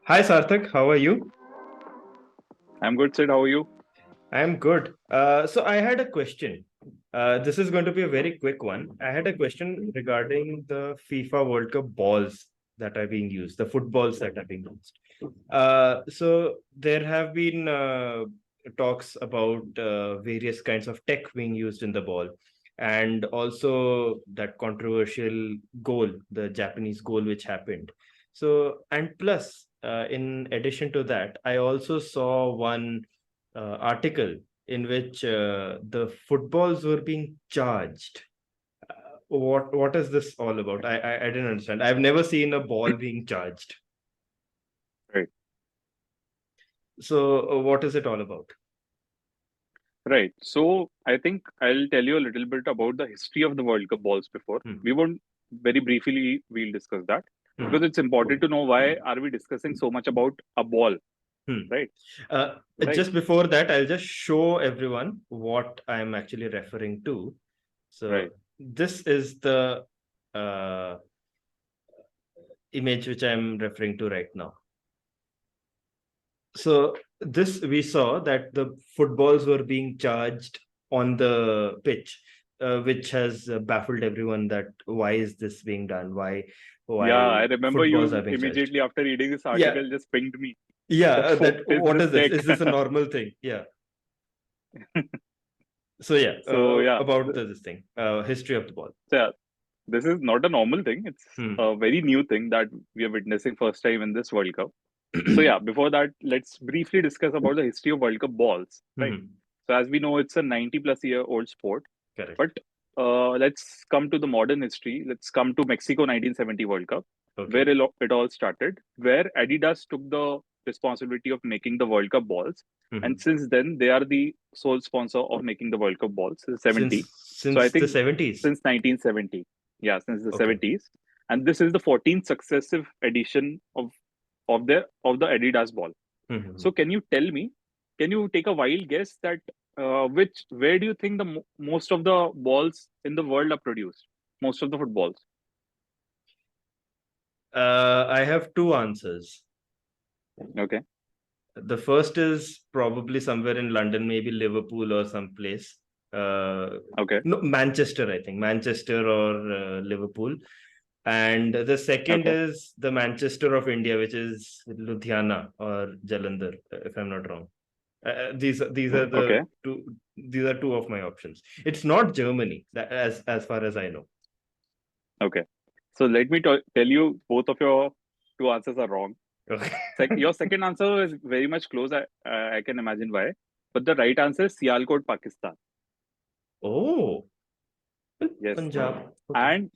Hi Sarthak, how are you? I'm good, Sid. How are you? I'm good. So I had a question. This is going to be a very quick one. I had a question regarding the FIFA World Cup balls that are being used, the footballs that are being used. So there have been talks about various kinds of tech being used in the ball, and also that controversial goal, the Japanese goal which happened. So, and plus, in addition to that, I also saw one article in which the footballs were being charged. What is this all about? I didn't understand. I've never seen a ball being charged. Right. So what is it all about? Right. So I think I'll tell you a little bit about the history of the World Cup balls before. Hmm. We won't very briefly we'll discuss that Hmm. because it's important to know why are we discussing so much about a ball, Hmm. right? Uh, Right. just before that, I'll just show everyone what I'm actually referring to. So Right. this is the uh, image which I'm referring to right now. So this we saw that the footballs were being charged on the pitch, which has baffled everyone that why is this being done? Yeah, Why I remember footballs are you being charged? immediately after reading this Yeah, article just pinged me yeah. that what That is what this is this? tech? Is this a normal thing? Yeah. So yeah, So yeah, about this thing, history of the ball. so yeah, this is not a normal thing. It's Hmm. a very new thing that we are witnessing first time in this World Cup. So yeah, before that, let's briefly discuss about the history of World Cup balls, right? Hmm. So as we know, it's a 90 plus year old sport. Correct. But let's come to the modern history. Let's come to Mexico 1970 World Cup, where Okay. it all started, where Adidas took the responsibility of making the World Cup balls. And Hmm. since then, they are the sole sponsor of making the World Cup balls, since 70. So I Since the think 70s. since 1970. Yeah, since the Okay. 70s. And this is the 14th successive edition of the Adidas ball. Hmm. So can you take a wild guess that which where do you think the most of the balls in the world are produced? Most of the footballs. I have two answers. Okay. The first is probably somewhere in London, maybe Liverpool or someplace. Uh, Okay. no, Manchester, I think. Manchester or Liverpool. And the second Okay. is the Manchester of India, which is Ludhiana or Jalandhar, if I'm not wrong. These are Okay. the two. These are two of my options. It's not Germany, as far as I know. Okay. So let me tell you, both of your two answers are wrong. Okay. Your second answer is very much close. I can imagine why. But the right answer is Sialkot, Pakistan. Oh, Yes. Punjab. Okay. And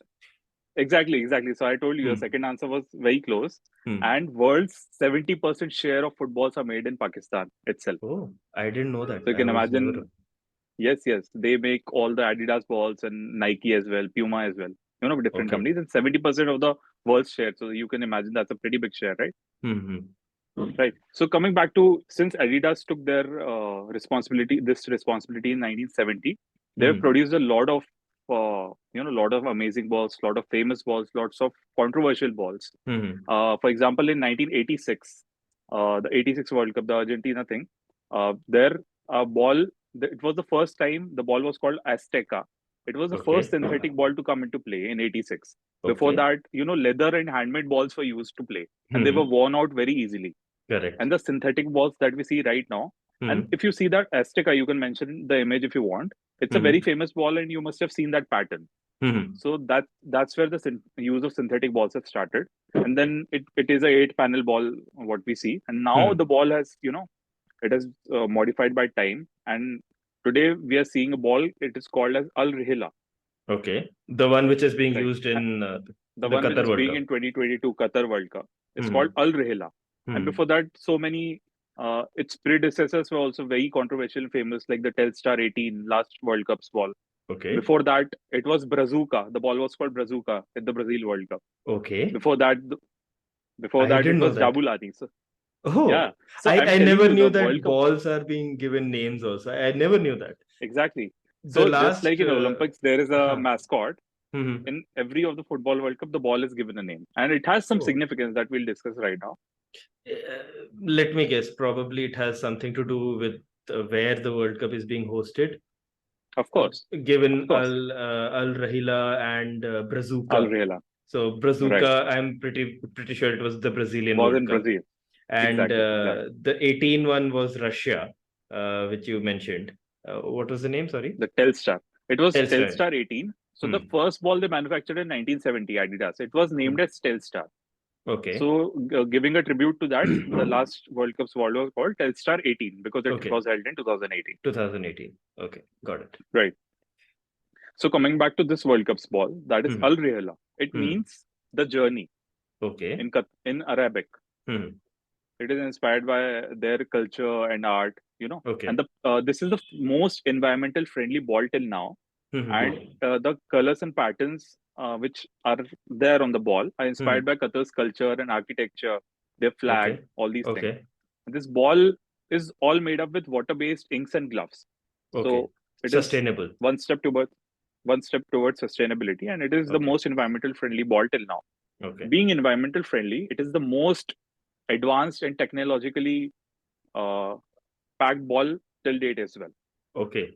exactly. So I told you your Hmm. second answer was very close. Hmm. And world's 70% share of footballs are made in Pakistan itself. Oh, I didn't know that. So you I can was imagine, never. yes, they make all the Adidas balls and Nike as well, Puma as well. Different Okay. companies and 70% of the world's share. So you can imagine that's a pretty big share, right? Hmm. Right. So coming back to since Adidas took their this responsibility in 1970, they've Hmm. produced a lot of amazing balls, lot of famous balls, lots of controversial balls. Hmm. For example, in 1986, the 86 World Cup, the Argentina thing, their ball, it was the first time the ball was called Azteca. It was the first Okay. synthetic ball to come into play in 86. Before Okay. that, leather and handmade balls were used to play, and they were Hmm. worn out very easily. Correct. And the synthetic balls that we see right now, and Hmm. if you see that Azteca, you can mention the image if you want. It's a very Hmm. famous ball, and you must have seen that pattern. Hmm. So that's where the use of synthetic balls have started, and then it is a 8 panel ball what we see, and now the Hmm. ball has it has modified by time, and today we are seeing a ball. It is called as Al Rihla, Okay. The one which is being right? used in The the one which Qatar is World being Cup. in 2022 Qatar World Cup. It's called Hmm. Al Rihla, and Hmm. before that, so many. Its predecessors were also very controversial and famous, like the Telstar 18 last World Cup's ball. Okay. Before that, it was Brazuca. The ball was called Brazuca at the Brazil World Cup. Okay. Before that, I it didn't know was that. Jabulani. So yeah, Oh, so I'm I telling never you, knew the that World Cup balls are being given names also. I never knew that. exactly. The So just like last in Olympics, there is a huh. mascot. Mhm. in every of the football World Cup, the ball is given a name, and it has some Oh. significance that we'll discuss right now. Let me guess. Probably it has something to do with where the World Cup is being hosted. Of course, Given of course, Al Rahila and Al Brazuca. Rihla, So right, Brazuca, I'm pretty sure it was the Brazilian was World in Cup, Brazil. and Exactly. Yeah. the 18 one was Russia, which you mentioned. What was the name? Sorry, The Telstar. It was Telstar. Telstar 18. So the Hmm. first ball they manufactured in 1970, Adidas. It was named Hmm. as Telstar. Okay. So giving a tribute to that, the last World Cup's World was called Telstar 18 because it Okay. was held in 2018. 2018. Okay, got it. Right. So coming back to this World Cup's ball, that is Hmm. Al Rihla. It Hmm. means the journey Okay. in Arabic. Hmm. It is inspired by their culture and art, And Okay. this is the most environmental friendly ball till now, and Hmm. the colors and patterns which are there on the ball are inspired Hmm. by Qatar's culture and architecture, their flag, Okay. all these things. Okay. This ball is all made up with water-based inks and gloves. Okay. So it is Sustainable. one step towards sustainability, and it is the Okay. most environmental friendly ball till now. Okay. Being environmental friendly, it is the most advanced and technologically uh, packed ball till date as well. Okay.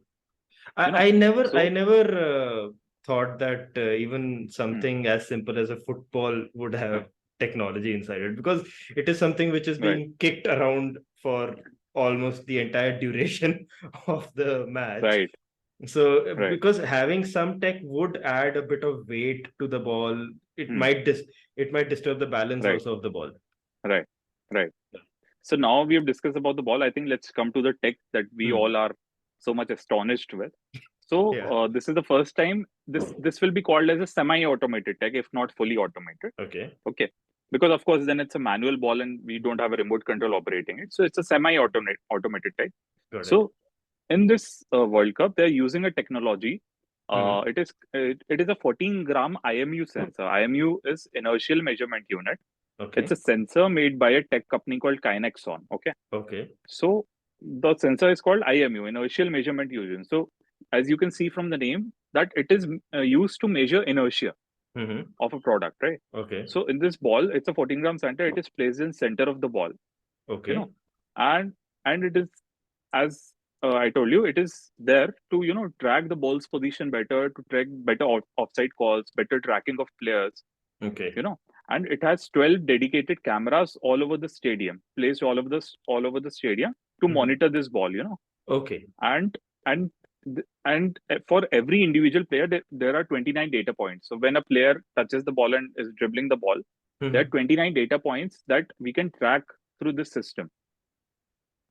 You know, I so never thought that even hmm, something as simple as a football would have technology inside it, because it is something which is right, being kicked around for almost the entire duration of the match. right, So right, because having some tech would add a bit of weight to the ball, hmm, it might disturb the balance right, also of the ball. right, right. So now we have discussed about the ball. I think let's come to the tech that we Hmm. all are so much astonished with. So Yeah. this is the first time this will be called as a semi-automated tech, if not fully automated. Okay. Okay, because of course then it's a manual ball and we don't have a remote control operating it. So it's a semi-automated tech. Got it. So in this World Cup, they're using a technology. Hmm. It is a 14-gram IMU sensor. IMU is inertial measurement unit. It's a Okay. sensor made by a tech company called Kinexon. Okay, Okay. so the sensor is called IMU, inertial measurement unit. So as you can see from the name, that it is used to measure inertia Hmm. of a product, right? Okay. So in this ball, it's a 14-gram center. It is placed in center of the ball, you know, Okay. and it is, as I told you, it is there to track the ball's position better, to track better offside calls, better tracking of players, you Okay. know, and it has 12 dedicated cameras all over the stadium, placed all over the stadium to Hmm. monitor this ball, Okay. and and for every individual player there are 29 data points. So when a player touches the ball and is dribbling the ball, there are Hmm. 29 data points that we can track through this system,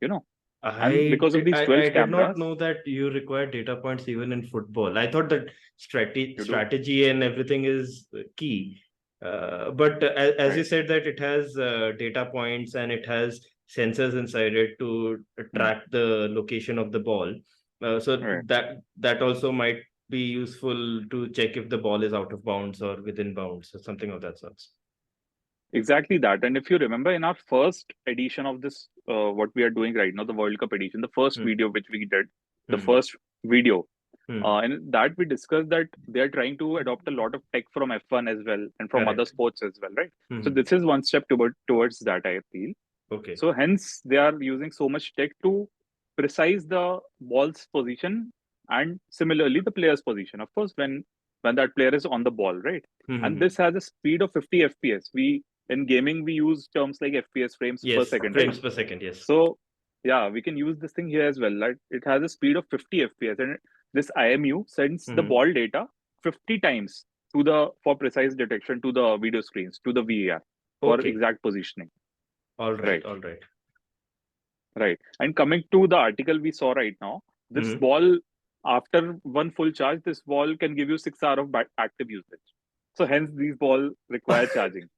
you know and because of these I 12 did not cameras know that you require data points even in football. I thought that you do, strategy and everything is key. But as you right? said that it has data points and it has sensors inside it to Hmm. track the location of the ball. So Right. that also might be useful to check if the ball is out of bounds or within bounds or something of that sort. Exactly that. And if you remember in our first edition of this, what we are doing right now, the World Cup edition, the first Hmm. video which we did, the Hmm. first video, Hmm. and that we discussed that they are trying to adopt a lot of tech from F1 as well and from other Correct. sports as well, right? So Hmm. this is one step towards that, I feel. Okay. So hence they are using so much tech to precise the ball's position and similarly the player's position. Of course, when that player is on the ball, right? And Hmm. this has a speed of 50 FPS. We in gaming we use terms like FPS, frames per Yes, second, right? frames per second. Yes. So yeah, we can use this thing here as well. Like it has a speed of 50 FPS, and this IMU sends the Hmm. ball data 50 times to the for precise detection to the video screens to the VAR for Okay. exact positioning. All right. Right. All right. Right. And coming to the article we saw right now, this Hmm. ball, after one full charge, this ball can give you 6 hours of active usage. So hence these ball require charging.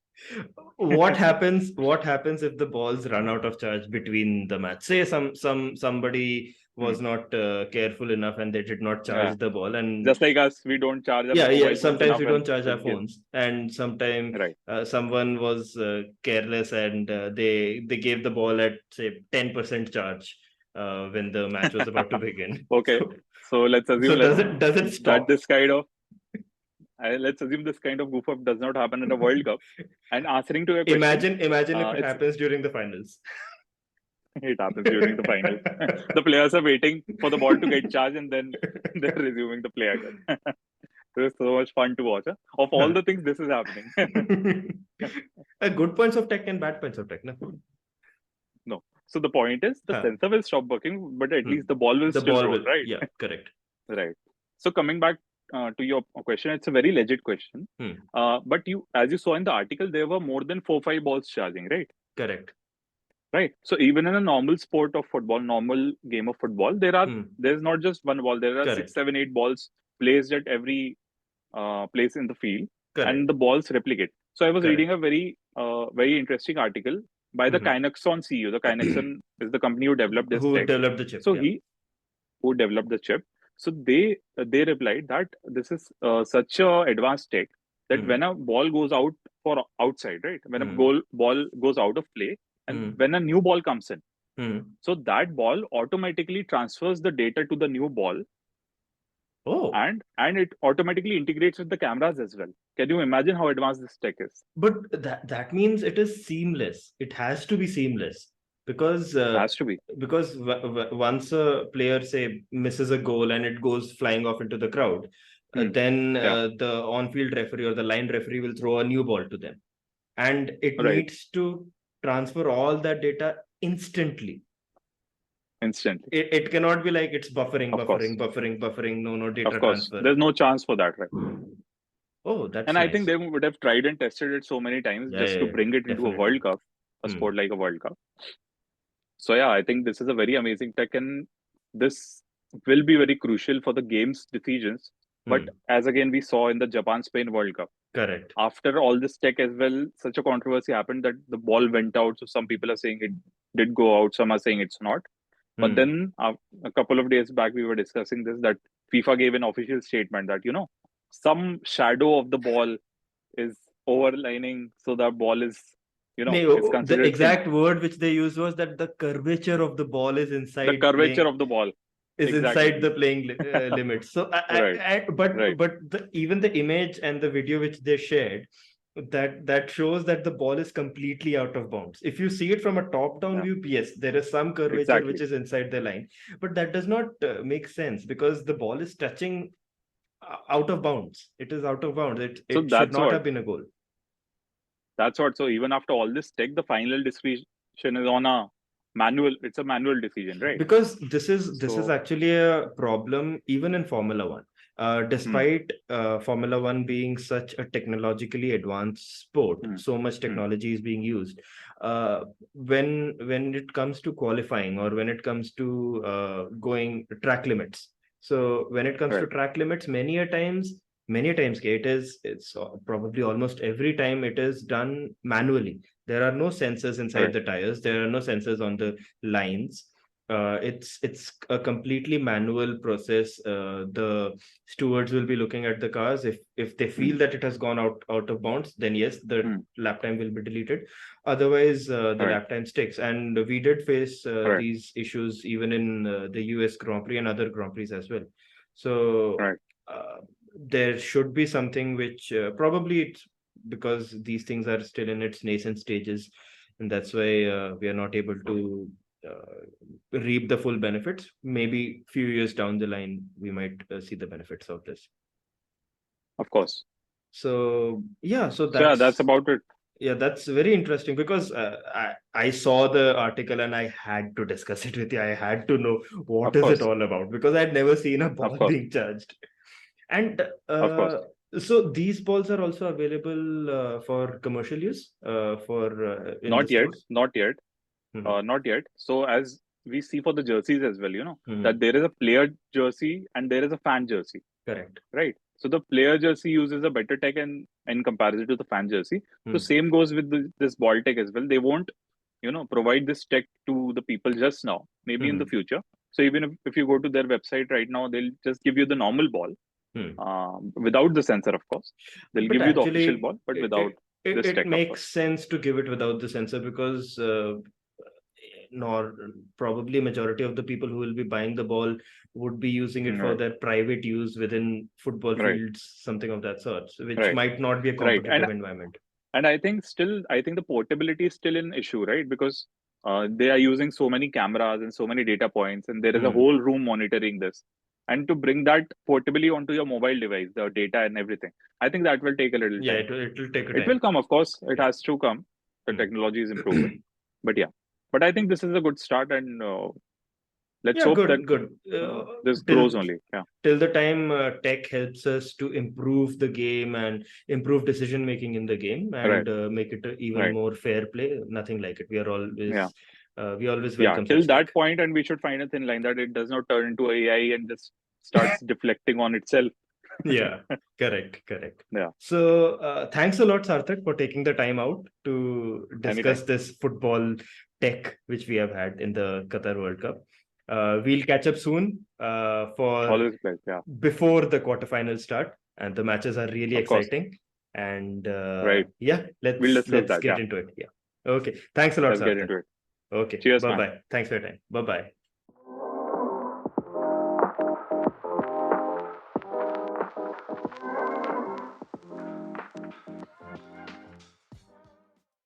What happens if the balls run out of charge between the match? Say somebody Hmm. was not careful enough and they did not Yeah. charge the ball, and Just like us, we don't charge our yeah, mobile phones sometimes enough we and don't charge our just give. phones, and sometime Right. someone was careless and they gave the ball at say 10% charge when the match was about to begin. Okay. So So let's so assume does it that stop? this kind of let's assume this kind of goof up does not happen in a World Cup. And answering to your question, Imagine if it it's happens during the finals. it happens during the final. The players are waiting for the ball to get charged, and then they're resuming the play again. It was so much fun to watch. Huh? Of all the things, this is happening. Good points of tech and bad points of tech. No? No. So the point is, the sensor will stop working, but at least the ball will still roll, right? Yeah, correct. Right. So coming back to your question, it's a very legit question. But as you saw in the article, there were more than 4-5 balls charging, right? Correct. Right. So even in a normal sport of football, normal game of football, there's not just one ball. There are Correct. 6, 7, 8 balls placed at every place in the field, Correct. and the balls replicate. So I was reading a very interesting article by the Kinexon CEO. The Kinexon is the company who developed this tech. Developed the chip. So who developed the chip. So they replied that this is such a advanced tech that when a ball goes out for outside, right? When a ball goes out of play, and when a new ball comes in, so that ball automatically transfers the data to the new ball. Oh. And it automatically integrates with the cameras as well. Can you imagine how advanced this tech is? But that means it is seamless. It has to be seamless. Because has to be, because once a player say misses a goal and it goes flying off into the crowd, then the on-field referee or the line referee will throw a new ball to them, and it needs to transfer all that data instantly. It cannot be like it's buffering. No data transfer. There's no chance for that, right? Oh, that's and nice. I think they would have tried and tested it so many times just to bring it into a World Cup, a sport like a World Cup. So yeah, I think this is a very amazing tech, and this will be very crucial for the game's decisions. But as again we saw in the Japan-Spain World Cup, correct. After all this tech as well, such a controversy happened that the ball went out. So some people are saying it did go out, some are saying it's not. But then a couple of days back, we were discussing this, that FIFA gave an official statement that, some shadow of the ball is overlining. So the ball is, it's considered the exact word which they used was that the curvature of the ball is inside. The curvature of the ball is inside the playing limits. So, even the image and the video which they shared, that shows that the ball is completely out of bounds. If you see it from a top-down view, yes, there is some curvature which is inside the line, but that does not make sense because the ball is touching out of bounds. It is out of bounds. It should not have been a goal. That's what. So even after all this tech, the final decision is on a manual. It's a manual decision, right? Because this is actually a problem even in Formula One. Despite Formula One being such a technologically advanced sport, so much technology is being used. When it comes to qualifying or when it comes to going track limits. So when it comes to track limits, many times it's probably almost every time it is done manually. There are no sensors inside the tires. There are no sensors on the lines. It's a completely manual process. The stewards will be looking at the cars. If they feel that it has gone out of bounds, then yes, the lap time will be deleted. Otherwise, the lap time sticks. And we did face these issues even in the US Grand Prix and other Grand Prix as well. So there should be something which probably it's because these things are still in its nascent stages, and that's why we are not able to reap the full benefits. Maybe few years down the line we might see the benefits of this, of course. So that's about it. Yeah, that's very interesting because I saw the article and I had to discuss it with you. I had to know what is it all about because I'd never seen a ball being charged. And so these balls are also available for commercial use not yet. So as we see for the jerseys as well, that there is a player jersey and there is a fan jersey. Correct. Right. So the player jersey uses a better tech in comparison to the fan jersey. So same goes with this ball tech as well. They won't, provide this tech to the people just now. Maybe in the future. So even if you go to their website right now, they'll just give you the normal ball without the sensor, of course. They'll give you the official ball, but without this tech. It makes sense to give it without the sensor because nor probably majority of the people who will be buying the ball would be using it for Right. their private use within football Right. fields, something of that sort, which Right. might not be a Right. competitive environment. And I think the portability is still an issue, right? Because they are using so many cameras and so many data points, and there is a Hmm. whole room monitoring this. And to bring that portably onto your mobile device, the data and everything, I think that will take a little Yeah, time. it will take a It will time. come, of course. It Yeah. has to come. The technology is improving, but yeah. But I think this is a good start, and let's Yeah, hope that good. this Till grows only. Yeah. till the time tech helps us to improve the game and improve decision making in the game Right. and make it even Right. more fair play, nothing like it. Yeah. We always Yeah. welcome Till such tech. that point, and we should find a thin line that it does not turn into AI and just starts deflecting on itself. Yeah, correct. Yeah. So thanks a lot, Sarthak, for taking the time out to Anytime. discuss this football tech which we have had in the Qatar World Cup. We'll catch up soon for Always a pleasure. Yeah. before the quarterfinals start, and the matches are really Of course. exciting. And Right. yeah, We'll discuss let's that. get Yeah. into it. Yeah. Okay. Thanks a lot, Let's get Sarthak. into it. Okay. Cheers, Bye man. bye. Thanks for your time. Bye bye.